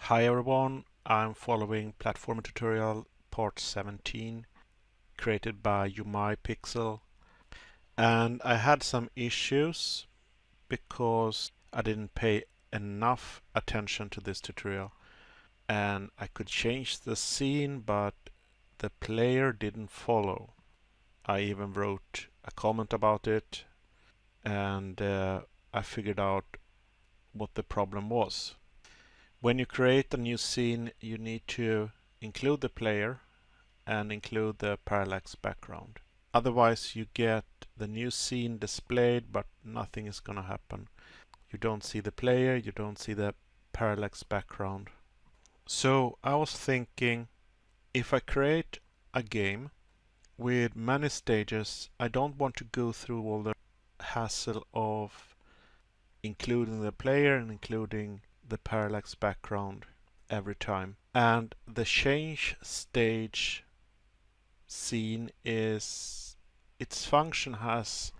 Hi everyone, I'm following platform tutorial part 17 created by UmaiPixel, and I had some issues because I didn't pay enough attention to this tutorial, and I could change the scene but the player didn't follow. I even wrote a comment about it, and I figured out what the problem was. When you create a new scene, you need to include the player and include the parallax background. Otherwise, you get the new scene displayed, but nothing is going to happen. You don't see the player, you don't see the parallax background. So I was thinking, if I create a game with many stages, I don't want to go through all the hassle of including the player and including the parallax background every time. And the change stage scene is, its function has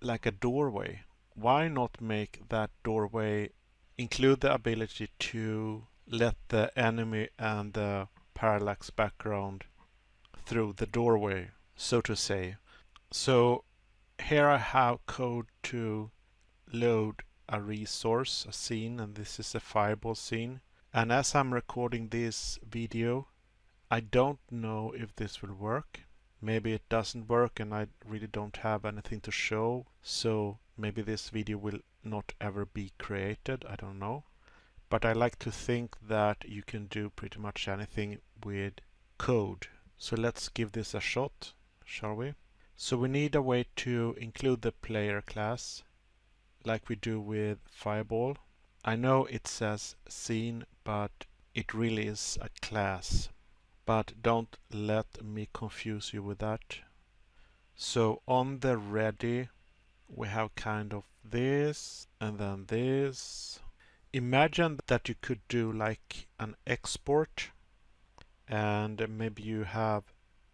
like a doorway. Why not make that doorway include the ability to let the enemy and the parallax background through the doorway, so to say. So here I have code to load a resource, a scene, and this is a fireball scene. And as I'm recording this video, I don't know if this will work. Maybe it doesn't work and I really don't have anything to show, so maybe this video will not ever be created, I don't know. But I like to think that you can do pretty much anything with code. So let's give this a shot, shall we? So we need a way to include the player class like we do with Fireball. I know it says scene, but it really is a class. But don't let me confuse you with that. So on the ready, we have kind of this and then this. Imagine that you could do like an export, and maybe you have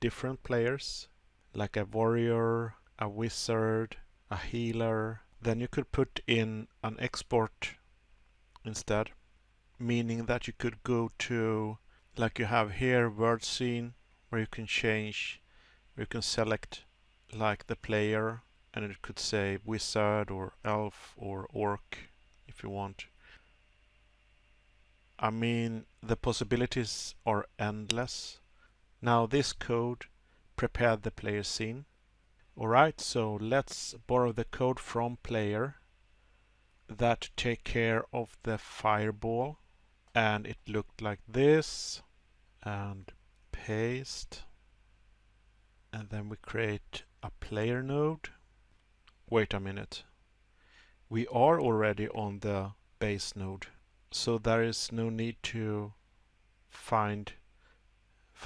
different players, like a warrior, a wizard, a healer. Then you could put in an export instead, meaning that you could go to, like you have here, word scene, where you can change, where you can select like the player, and it could say wizard or elf or orc if you want. I mean, the possibilities are endless. Now this code prepared the player scene. Alright, so let's borrow the code from player that take care of the fireball, and it looked like this, and paste, and then we create a player node. Wait a minute, we are already on the base node, so there is no need to find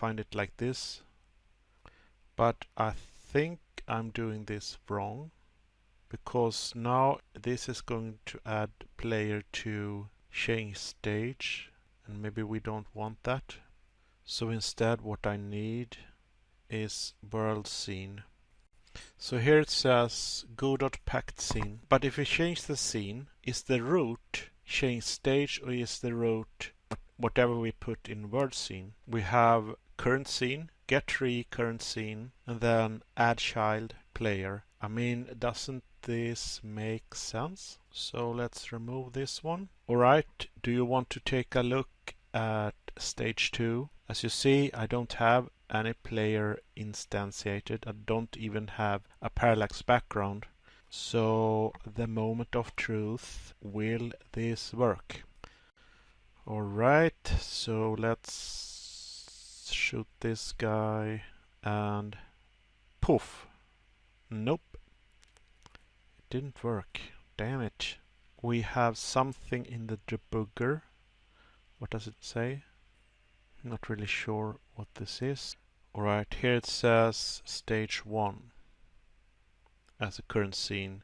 it like this. But I think I'm doing this wrong, because now this is going to add player to change stage, and maybe we don't want that. So instead what I need is world scene. So here it says GoDot packed scene, but if we change the scene, is the root change stage or is the root whatever we put in world scene? We have current scene, get tree current scene, and then AddChild player. I mean, doesn't this make sense? So let's remove this one. Alright, do you want to take a look at stage 2? As you see, I don't have any player instantiated. I don't even have a parallax background. So the moment of truth, will this work? Alright, so let's shoot this guy and poof. Nope. It didn't work. Damn it. We have something in the debugger. What does it say? Not really sure what this is. Alright, here it says stage 1 as a current scene,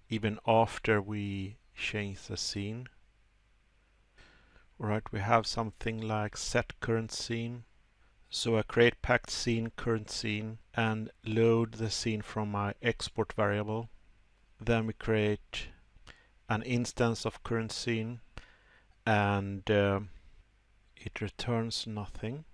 even after we change the scene. Alright, we have something like set current scene. So I create packed scene, current scene, and load the scene from my export variable. Then we create an instance of current scene, and it returns nothing.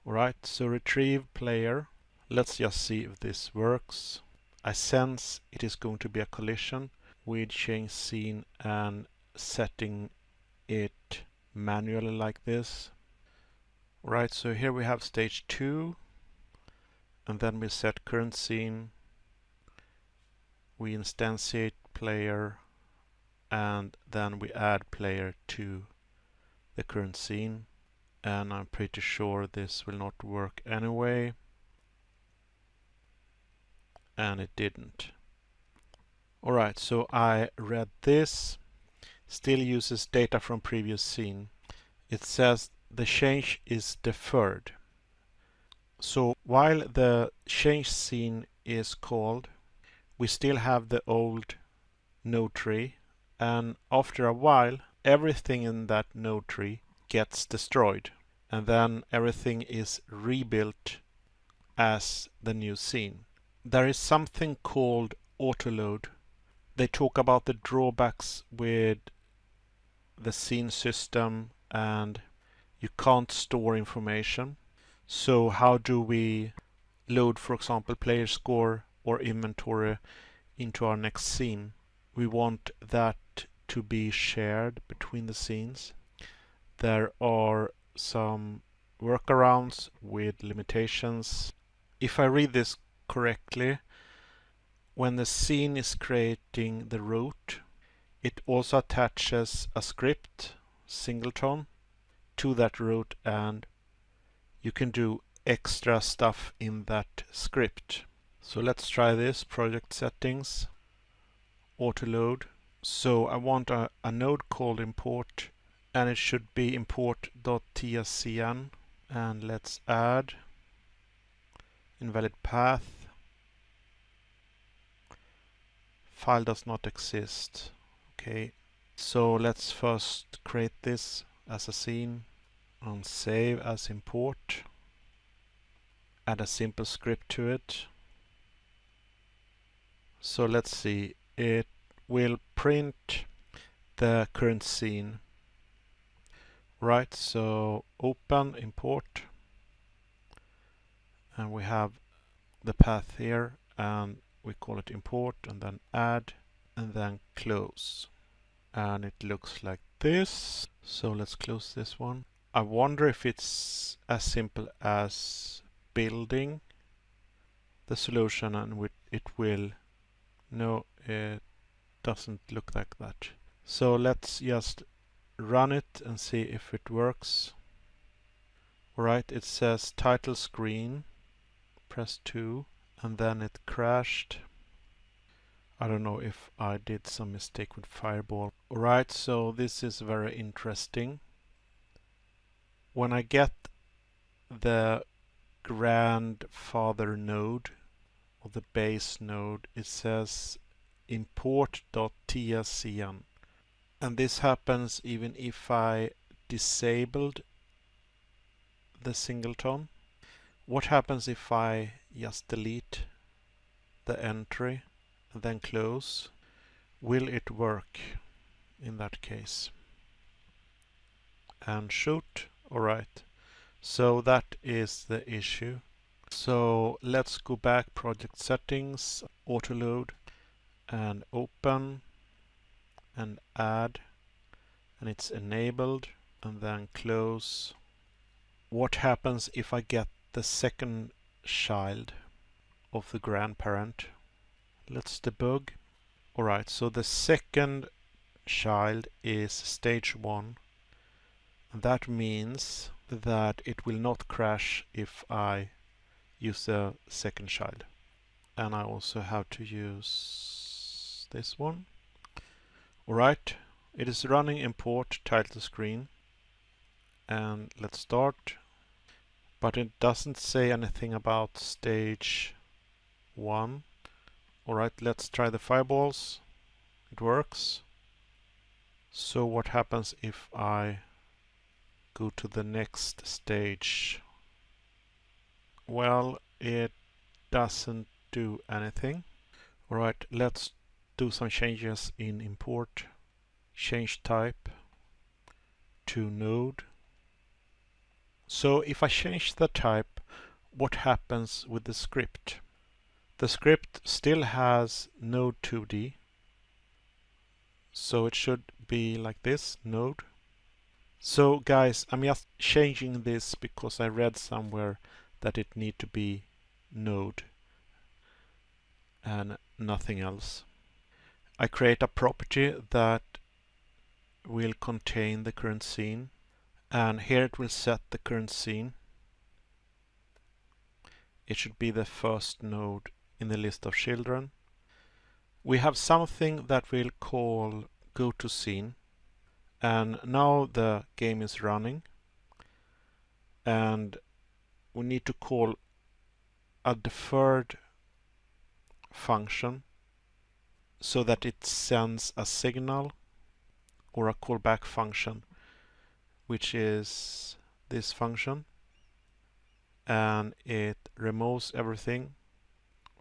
Alright, so retrieve player. Let's just see if this works. I sense it is going to be a collision with change scene and setting it manually like this. Right, so here we have stage 2, and then we set current scene, we instantiate player, and then we add player to the current scene, and I'm pretty sure this will not work anyway, and it didn't. Alright, so I read this, still uses data from previous scene. It says the change is deferred. So while the change scene is called, we still have the old node tree, and after a while everything in that node tree gets destroyed, and then everything is rebuilt as the new scene. There is something called autoload. They talk about the drawbacks with the scene system, and you can't store information. So how do we load, for example, player score or inventory into our next scene? We want that to be shared between the scenes. There are some workarounds with limitations. If I read this correctly, when the scene is creating the root, it also attaches a script, singleton, to that root, and you can do extra stuff in that script. So let's try this. Project settings, autoload. So I want a node called import, and it should be import.tscn, and let's add invalid path. File does not exist. Okay, so let's first create this as a scene and save as import. Add a simple script to it. So let's see, it will print the current scene. Right, so open import, and we have the path here, and we call it import, and then add, and then close. And it looks like this. So let's close this one. I wonder if it's as simple as building the solution and it will. No, it doesn't look like that. So let's just run it and see if it works. Alright, it says title screen, press 2, and then it crashed. I don't know if I did some mistake with Fireball. Alright, so this is very interesting. When I get the grandfather node or the base node, it says import.tscn. And this happens even if I disabled the singleton. What happens if I just delete the entry and then close? Will it work in that case? And shoot. Alright, so that is the issue. So let's go back, project settings, autoload, and open, and add, and it's enabled, and then close. What happens if I get the second child of the grandparent? Let's debug. Alright, so the second child is stage 1. And that means that it will not crash if I use the second child. And I also have to use this one. Alright, it is running import title screen. And let's start. But it doesn't say anything about stage 1. Alright, let's try the fireballs. It works. So what happens if I go to the next stage? Well, it doesn't do anything. Alright, let's do some changes in import. Change type. to node. So if I change the type, what happens with the script? The script still has node 2D, so it should be like this, node. So guys, I'm just changing this because I read somewhere that it need to be node and nothing else. I create a property that will contain the current scene, and here it will set the current scene. It should be the first node in the list of children. We have something that we'll call goToScene, and now the game is running, and we need to call a deferred function so that it sends a signal, or a callback function, which is this function, and it removes everything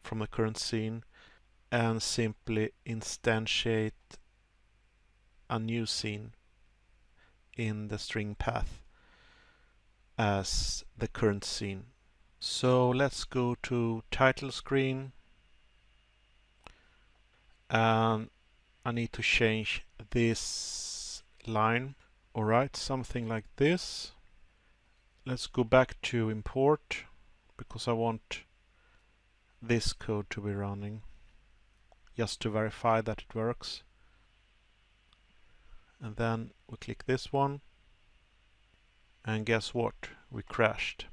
from the current scene and simply instantiate a new scene in the string path as the current scene. So let's go to title screen, and I need to change this line. Alright, something like this. Let's go back to import because I want this code to be running just to verify that it works. And then we click this one, and guess what? We crashed.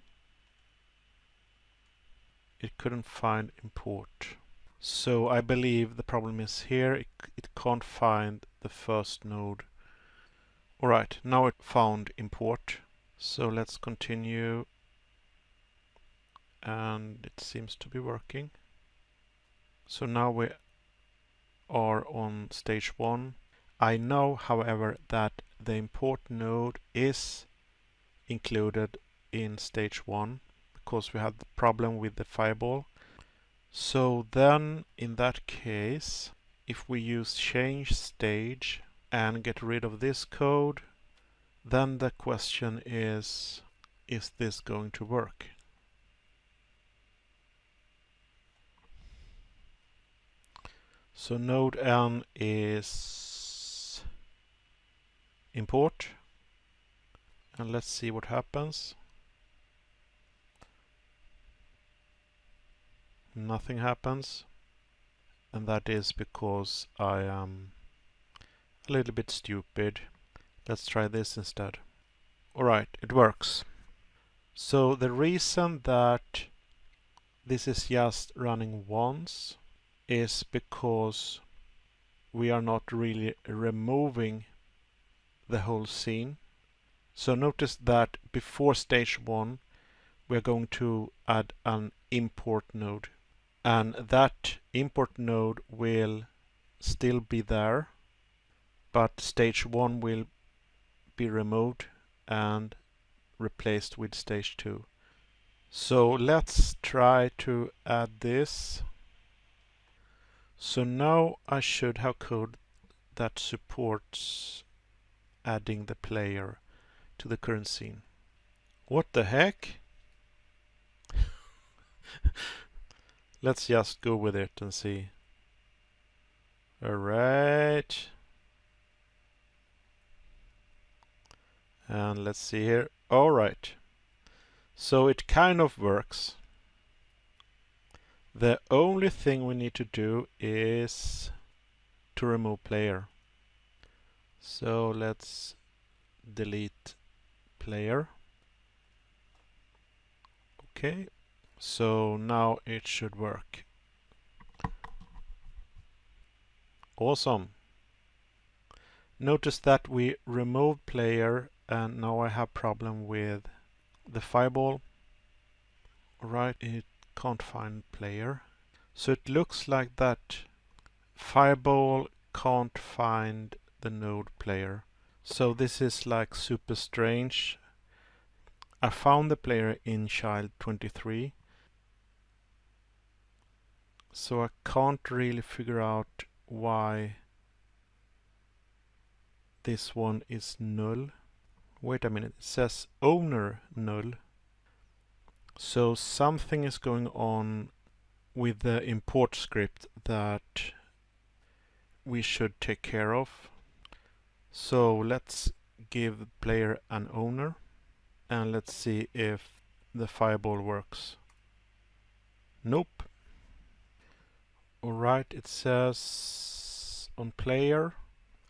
It couldn't find import. So I believe the problem is here. It can't find the first node. Alright, now it found import. So let's continue. And it seems to be working. So now we are on stage 1. I know, however, that the import node is included in stage 1 because we had the problem with the fireball. So then in that case, if we use change stage and get rid of this code, then the question is this going to work? So node n is import, and let's see what happens. Nothing happens, and that is because I am a little bit stupid. Let's try this instead. Alright, it works. So the reason that this is just running once is because we are not really removing the whole scene. So notice that before stage 1 we're going to add an import node, and that import node will still be there, but stage 1 will be removed and replaced with stage 2. So let's try to add this. So now I should have code that supports adding the player to the current scene. What the heck? Let's just go with it and see. Alright. And let's see here. Alright. So it kind of works. The only thing we need to do is to remove player. So let's delete player. Okay. So now it should work. Awesome. Notice that we removed player, and now I have problem with the fireball. Right, it can't find player. So it looks like that fireball can't find the node player. So this is like super strange. I found the player in child 23. So I can't really figure out why this one is null. Wait a minute, it says owner null. So something is going on with the import script that we should take care of. So let's give the player an owner and let's see if the fireball works. Nope. Alright, it says on player,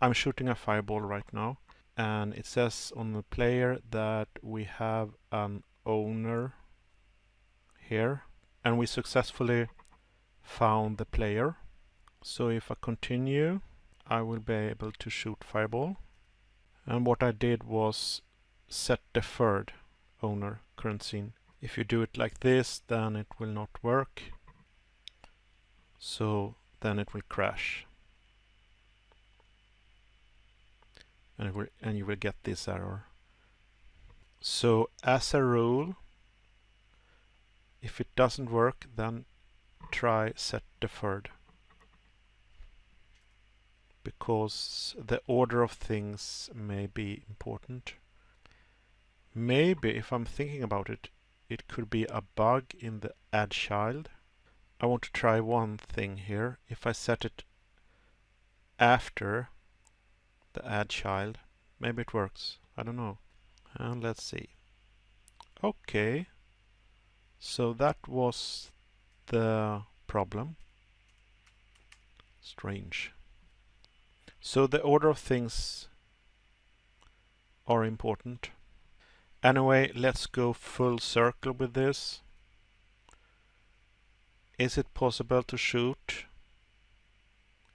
I'm shooting a fireball right now, and it says on the player that we have an owner here, and we successfully found the player. So if I continue, I will be able to shoot fireball. And what I did was set deferred owner current scene. If you do it like this, then it will not work. So then it will crash. And you will get this error. So as a rule, if it doesn't work, then try set deferred, because the order of things may be important. Maybe, if I'm thinking about it, it could be a bug in the AddChild. I want to try one thing here. If I set it after the AddChild, maybe it works. I don't know. And let's see. Okay. So that was the problem. Strange. So the order of things are important. Anyway, let's go full circle with this. Is it possible to shoot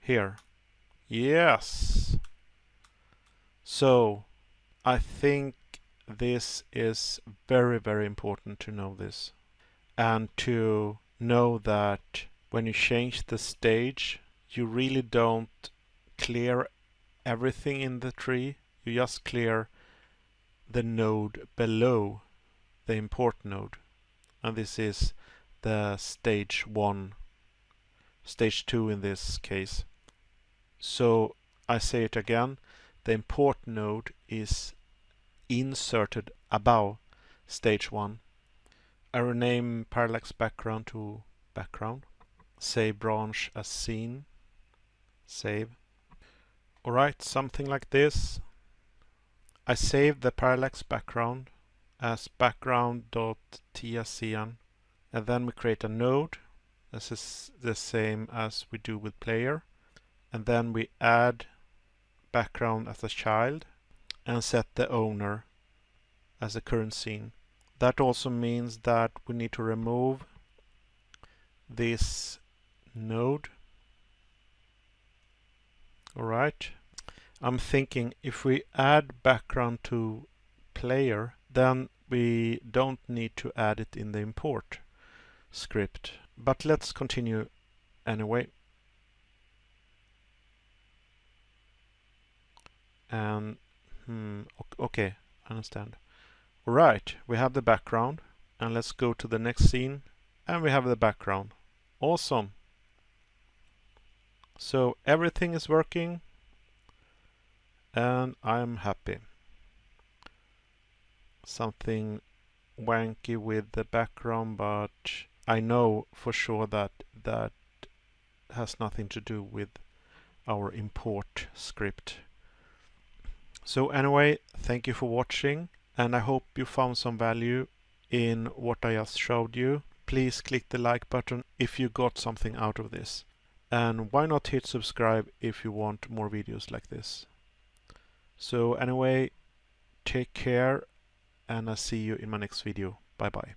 here? Yes. So I think this is very, very important to know this, and to know that when you change the stage, you really don't clear everything in the tree. You just clear the node below the import node, and this is the stage 1, stage 2 in this case. So I say it again, the import node is inserted above stage 1. I rename parallax background to background. Save branch as scene. Save. Alright, something like this. I save the parallax background as background.tscn, and then we create a node. This is the same as we do with player, and then we add background as a child and set the owner as a current scene. That also means that we need to remove this node. Alright, I'm thinking if we add background to player, then we don't need to add it in the import script. But let's continue anyway. And okay, I understand. Alright, we have the background, and let's go to the next scene, and we have the background. Awesome. So everything is working, and I'm happy. Something wanky with the background, but I know for sure that that has nothing to do with our import script. So anyway, thank you for watching, and I hope you found some value in what I just showed you. Please click the like button if you got something out of this. And why not hit subscribe if you want more videos like this. So anyway, take care, and I'll see you in my next video. Bye bye.